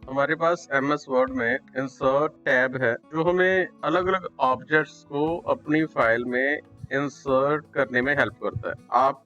हमारे पास MS word में insert tab है जो हमें अलग अलग ऑब्जेक्ट्स को अपनी फाइल में इंसर्ट करने में हेल्प करता है। आप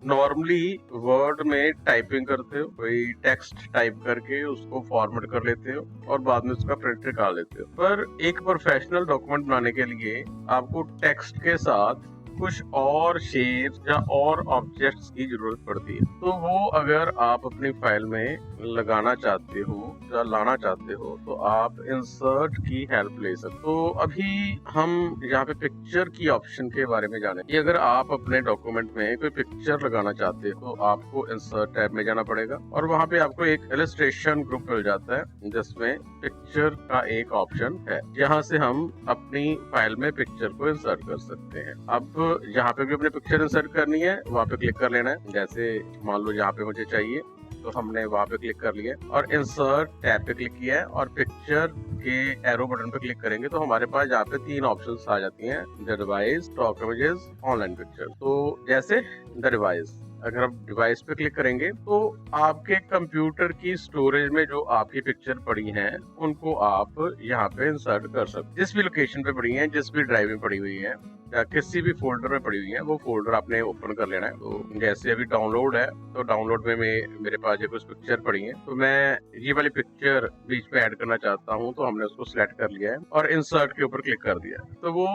नॉर्मली वर्ड में टाइपिंग करते हो, कोई टेक्स्ट टाइप करके उसको फॉर्मेट कर लेते हो और बाद में उसका प्रिंट निकाल लेते हो। पर एक प्रोफेशनल डॉक्यूमेंट बनाने के लिए आपको टेक्स्ट के साथ कुछ और शेप या और ऑब्जेक्ट्स की जरूरत पड़ती है। तो वो अगर आप अपनी फाइल में लगाना चाहते हो या लाना चाहते हो तो आप इंसर्ट की हेल्प ले सकते हो। तो अभी हम यहाँ पे पिक्चर की ऑप्शन के बारे में जाने कि अगर आप अपने डॉक्यूमेंट में कोई पिक्चर लगाना चाहते हो तो आपको इंसर्ट टैब में जाना पड़ेगा और वहाँ पे आपको एक इलस्ट्रेशन ग्रुप मिल जाता है जिसमें पिक्चर का एक ऑप्शन है, जहाँ से हम अपनी फाइल में पिक्चर को इंसर्ट कर सकते हैं। अब जहाँ पे भी अपने पिक्चर इंसर्ट करनी है वहाँ पे क्लिक कर लेना है। जैसे मान लो यहाँ पे मुझे चाहिए तो हमने वहाँ पे क्लिक कर लिया और इंसर्ट टैब पे क्लिक किया है और पिक्चर के एरो बटन पे क्लिक करेंगे तो हमारे पास यहाँ पे 3 ऑप्शंस आ जाती हैं, the device, stock images, online picture. तो जैसे द डिवाइस, अगर आप डिवाइस पे क्लिक करेंगे तो आपके कंप्यूटर की स्टोरेज में जो आपकी पिक्चर पड़ी हैं उनको आप यहाँ पे इंसर्ट कर सकते। जिस भी लोकेशन पे पड़ी हैं, जिस भी ड्राइव में पड़ी हुई है या किसी भी फोल्डर में पड़ी हुई है, वो फोल्डर आपने ओपन कर लेना है। तो जैसे अभी डाउनलोड है तो डाउनलोड में मेरे पास ये कुछ पिक्चर पड़ी है तो मैं ये वाली पिक्चर बीच में ऐड करना चाहता हूँ, तो हमने उसको सिलेक्ट कर लिया है और इंसर्ट के ऊपर क्लिक कर दिया तो वो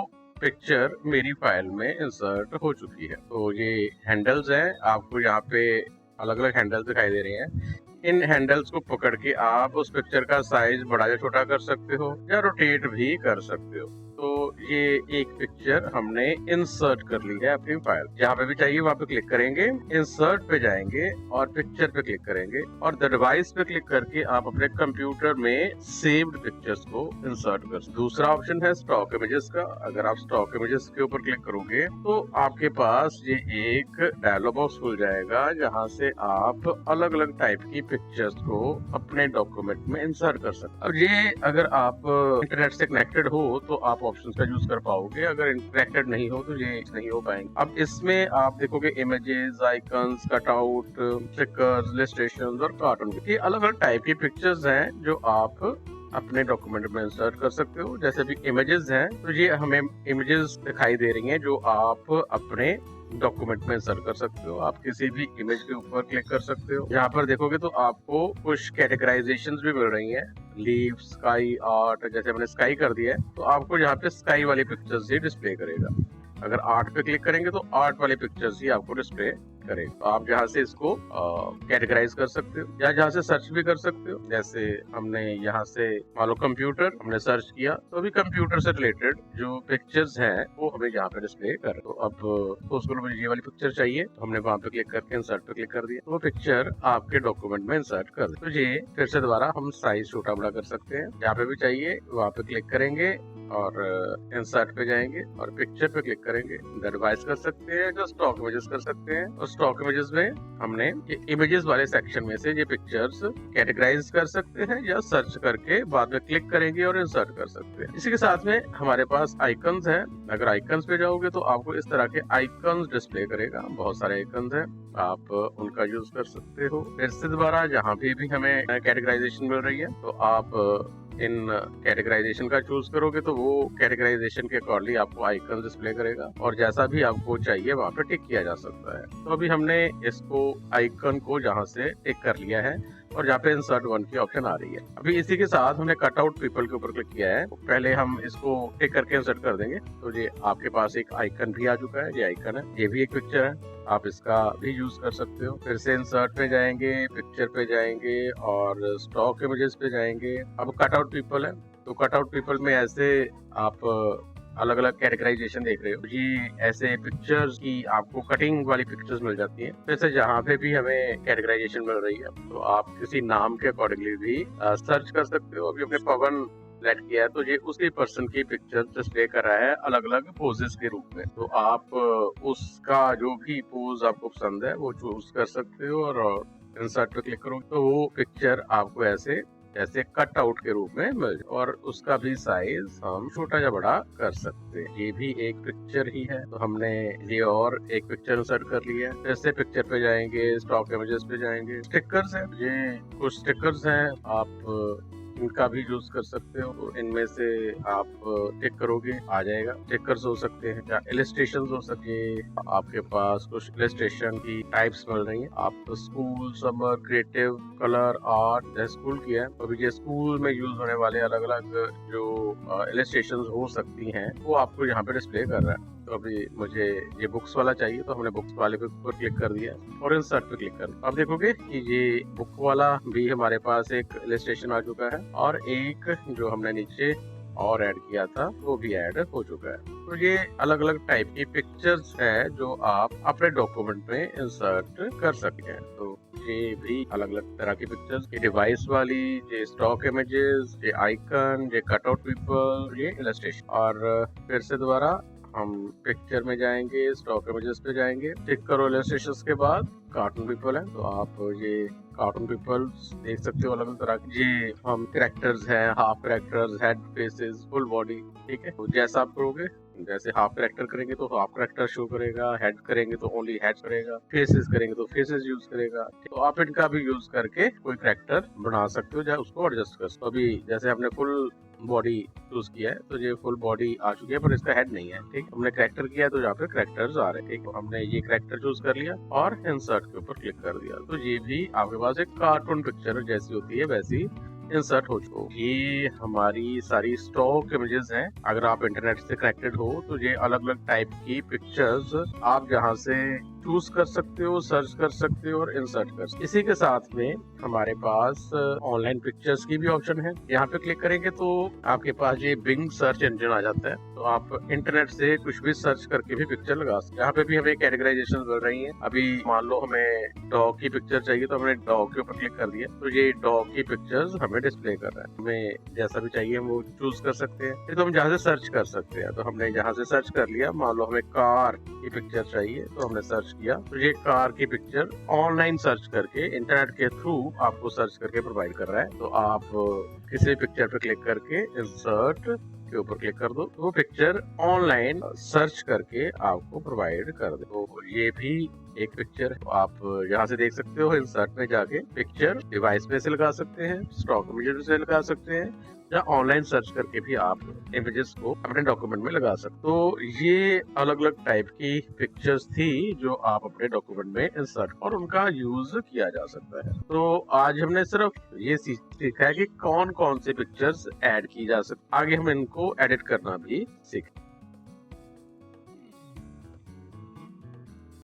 पिक्चर मेरी फाइल में इंसर्ट हो चुकी है। तो ये हैंडल्स हैं, आपको यहाँ पे अलग अलग हैंडल्स दिखाई दे रहे हैं। इन हैंडल्स को पकड़ के आप उस पिक्चर का साइज बड़ा या छोटा कर सकते हो या रोटेट भी कर सकते हो। तो ये एक पिक्चर हमने इंसर्ट कर ली है अपनी फाइल। जहाँ पे भी चाहिए वहाँ पे क्लिक करेंगे, इंसर्ट पे जाएंगे और पिक्चर पे क्लिक करेंगे और द डिवाइस पे क्लिक करके आप अपने कंप्यूटर में सेव्ड पिक्चर्स को इंसर्ट कर सकते। दूसरा ऑप्शन है स्टॉक इमेजेस का। अगर आप स्टॉक इमेजेस के ऊपर क्लिक करोगे तो आपके पास ये एक डायलॉग बॉक्स खुल जाएगा जहाँ से आप अलग अलग टाइप की पिक्चर्स को अपने डॉक्यूमेंट में इंसर्ट कर सकते। अब ये अगर आप इंटरनेट से कनेक्टेड हो तो आप ऑप्शंस का यूज कर पाओगे, अगर कनेक्टेड नहीं हो तो ये नहीं हो पाएंगे। अब इसमें आप देखोगे images, icons, cutout, stickers, illustrations और कार्टून, ये अलग अलग टाइप की पिक्चर्स हैं जो आप अपने डॉक्यूमेंट में इंसर्ट कर सकते हो। जैसे भी इमेजेस हैं तो ये हमें इमेजेस दिखाई दे रही हैं जो आप अपने डॉक्यूमेंट में इंसर्ट कर सकते हो। आप किसी भी इमेज के ऊपर क्लिक कर सकते हो। यहाँ पर देखोगे तो आपको कुछ कैटेगराइजेशंस भी मिल रही हैं, लीफ, स्काई, आर्ट। जैसे मैंने स्काई कर दिया है तो आपको यहाँ पे स्काई वाली पिक्चर्स ही डिस्प्ले करेगा। अगर आर्ट पे क्लिक करेंगे तो आर्ट वाली पिक्चर्स ही आपको डिस्प्ले करेगा। तो आप जहाँ से इसको कैटेगराइज कर सकते हो या जहाँ से सर्च भी कर सकते हो। जैसे हमने यहाँ से मान लो कंप्यूटर हमने सर्च किया तो अभी कंप्यूटर से रिलेटेड जो पिक्चर्स हैं वो हमें यहाँ पे डिस्प्ले कर। तो अब तो उसको मुझे ये वाली पिक्चर चाहिए तो हमने वहाँ पे क्लिक करके इंसर्ट पे क्लिक कर दिया तो वो पिक्चर आपके डॉक्यूमेंट में इंसर्ट कर दी। तो ये फिर से दोबारा हम साइज छोटा बड़ा कर सकते हैं। जहाँ पे भी चाहिए वहाँ पे क्लिक करेंगे और इंसर्ट पे जाएंगे और पिक्चर पे क्लिक करेंगे, डिवाइस कर सकते हैं, जो स्टॉक इमेजेस कर सकते हैं। और स्टॉक इमेजेस में हमने ये इमेजेस वाले सेक्शन में से ये पिक्चर्स कैटेगराइज कर सकते हैं या सर्च करके बाद में क्लिक करेंगे और इंसर्ट कर सकते हैं। इसी के साथ में हमारे पास आइकन्स हैं। अगर आइकन्स पे जाओगे तो आपको इस तरह के आइकन्स डिस्प्ले करेगा। बहुत सारे आइकन्स हैं, आप उनका यूज कर सकते हो। फिर से दोबारा जहाँ भी हमें कैटेगराइजेशन मिल रही है तो आप इन कैटेगराइजेशन का चूज करोगे तो वो कैटेगराइजेशन के अकॉर्डिंग आपको आइकन डिस्प्ले करेगा और जैसा भी आपको चाहिए वहाँ पे टिक किया जा सकता है। तो अभी हमने इसको आइकन को जहाँ से टिक कर लिया है और जहाँ पे इंसर्ट वन की ऑप्शन आ रही है। अभी इसी के साथ हमने कट आउट पीपल के ऊपर क्लिक किया है। पहले हम इसको टिक करके इंसर्ट कर देंगे तो ये आपके पास एक आइकन भी आ चुका है। ये आइकन है, ये भी एक पिक्चर है, आप इसका भी यूज कर सकते हो। फिर से इंसर्ट पे जाएंगे, पिक्चर पे जाएंगे और स्टॉक इमेजेस पे जाएंगे। अब कट आउट पीपल है तो कट आउट पीपल में ऐसे आप अलग अलग कैटेगराइजेशन देख रहे हो। ये ऐसे पिक्चर्स की आपको कटिंग वाली पिक्चर्स मिल जाती हैं। वैसे जहाँ पे भी हमें कैटेगराइजेशन मिल रही है तो आप किसी नाम के अकॉर्डिंगली भी सर्च कर सकते हो। अभी हमने पवन सेलेक्ट किया है तो ये उसी पर्सन की पिक्चर डिस्प्ले कर रहा है अलग अलग पोजेस के रूप में। तो आप उसका जो भी पोज आपको पसंद है वो चूज कर सकते हो और इंसर्ट पे क्लिक करो तो वो पिक्चर आपको ऐसे जैसे कट आउट के रूप में मिल जाए, और उसका भी साइज हम छोटा या बड़ा कर सकते हैं। ये भी एक पिक्चर ही है, तो हमने ये और एक पिक्चर इंसर्ट कर लिया है। जैसे पिक्चर पे जाएंगे, स्टॉक इमेजेस पे जाएंगे, स्टिकर्स है, ये कुछ स्टिकर्स हैं, आप इनका भी यूज कर सकते हो। तो इनमें से आप टिक करोगे आ जाएगा। स्टिकर्स हो सकते हैं या इलस्ट्रेशन हो सकते हैं। आपके पास कुछ इलस्ट्रेशन की टाइप्स मिल रही हैं। आप school, summer, creative, colour, art, school की है, तो ये स्कूल में यूज होने वाले अलग अलग जो इलस्ट्रेशन हो सकती हैं वो आपको यहाँ पे डिस्प्ले कर रहा है। तो अभी मुझे ये बुक्स वाला चाहिए, तो हमने बुक्स वाले पे ऊपर क्लिक कर दिया और इंसर्ट पे क्लिक कर दिया। अब देखोगे कि ये बुक वाला भी हमारे पास एक इलस्ट्रेशन आ चुका है, और एक जो हमने नीचे और ऐड किया था वो भी ऐड हो चुका है। तो ये अलग अलग टाइप की पिक्चर्स है जो आप अपने डॉक्यूमेंट में इंसर्ट कर सकते हैं। तो ये भी अलग अलग तरह की पिक्चर्स, ये डिवाइस वाली, ये स्टॉक इमेजेस, ये आइकन, ये कटआउट पीपल, ये इलस्ट्रेशन। और फिर से दोबारा हम पिक्चर में जाएंगे, स्टॉक इमेजेस पे जाएंगे, टिक करो इलस्ट्रेशंस के बाद कार्टून पीपल है, तो आप ये कार्टून पीपल्स देख सकते हो अलग अलग तरह के। ये हम कैरेक्टर्स हैं, half characters, head, faces, full body, ठीक है। तो जैसा आप करोगे, जैसे हाफ कैरेक्टर करेंगे तो हाफ कैरेक्टर शो करेगा, हेड करेंगे तो ओनली हेड करेगा, फेसेस करेंगे तो फेसेस यूज करेगा। तो आप इनका भी यूज करके कोई कैरेक्टर बना सकते हो या उसको एडजस्ट कर सकते हो। अभी जैसे हमने फुल बॉडी चूज किया है, तो ये फुल बॉडी आ चुकी है पर इसका हेड नहीं है, ठीक। हमने कैरेक्टर किया है तो यहाँ पे कैरेक्टर्स आ रहे हैं, ठीक। तो हमने ये कैरेक्टर चूज कर लिया और इंसर्ट के ऊपर क्लिक कर दिया, तो ये भी आपके पास एक कार्टून पिक्चर जैसी होती है वैसी इंसर्ट हो चुका। ये हमारी सारी स्टॉक इमेजेस हैं। अगर आप इंटरनेट से कनेक्टेड हो तो ये अलग अलग टाइप की पिक्चर्स आप जहाँ से चूज कर सकते हो, सर्च कर सकते हो और इंसर्ट कर सकते हो। इसी के साथ में हमारे पास ऑनलाइन पिक्चर्स की भी ऑप्शन है। यहाँ पे क्लिक करेंगे तो आपके पास ये बिंग सर्च इंजन आ जाता है, तो आप इंटरनेट से कुछ भी सर्च करके भी पिक्चर लगा सकते हैं। यहाँ पे भी हमें कैटेगराइजेशन मिल रही है। अभी मान लो हमें डॉग की पिक्चर चाहिए, तो हमने डॉग के ऊपर क्लिक कर दिया, तो ये डॉग की पिक्चर्स हमें डिस्प्ले कर रहा है। हमें जैसा भी चाहिए हम वो चूज कर सकते हैं। ये तो हम जहाँ से सर्च कर सकते हैं, तो हमने जहाँ से सर्च कर लिया। मान लो हमें कार की पिक्चर चाहिए, तो हमने सर्च किया, तो ये कार की पिक्चर ऑनलाइन सर्च करके इंटरनेट के थ्रू आपको सर्च करके प्रोवाइड कर रहा है। तो आप किसी पिक्चर पे क्लिक करके इंसर्ट के ऊपर क्लिक कर दो, तो वो पिक्चर ऑनलाइन सर्च करके आपको प्रोवाइड कर दे। तो ये भी एक पिक्चर है। तो आप यहाँ से देख सकते हो, इंसर्ट में जाके पिक्चर डिवाइस में से लगा सकते हैं, स्टॉक इमेजेस से लगा सकते हैं, या ऑनलाइन सर्च करके भी आप इमेजेस को अपने डॉक्यूमेंट में लगा सकते। तो ये अलग अलग टाइप की पिक्चर्स थी जो आप अपने डॉक्यूमेंट में इंसर्ट और उनका यूज किया जा सकता है। तो आज हमने सिर्फ ये सीखा है कि कौन कौन से पिक्चर्स ऐड की जा सकती, आगे हम इनको एडिट करना भी सीखें।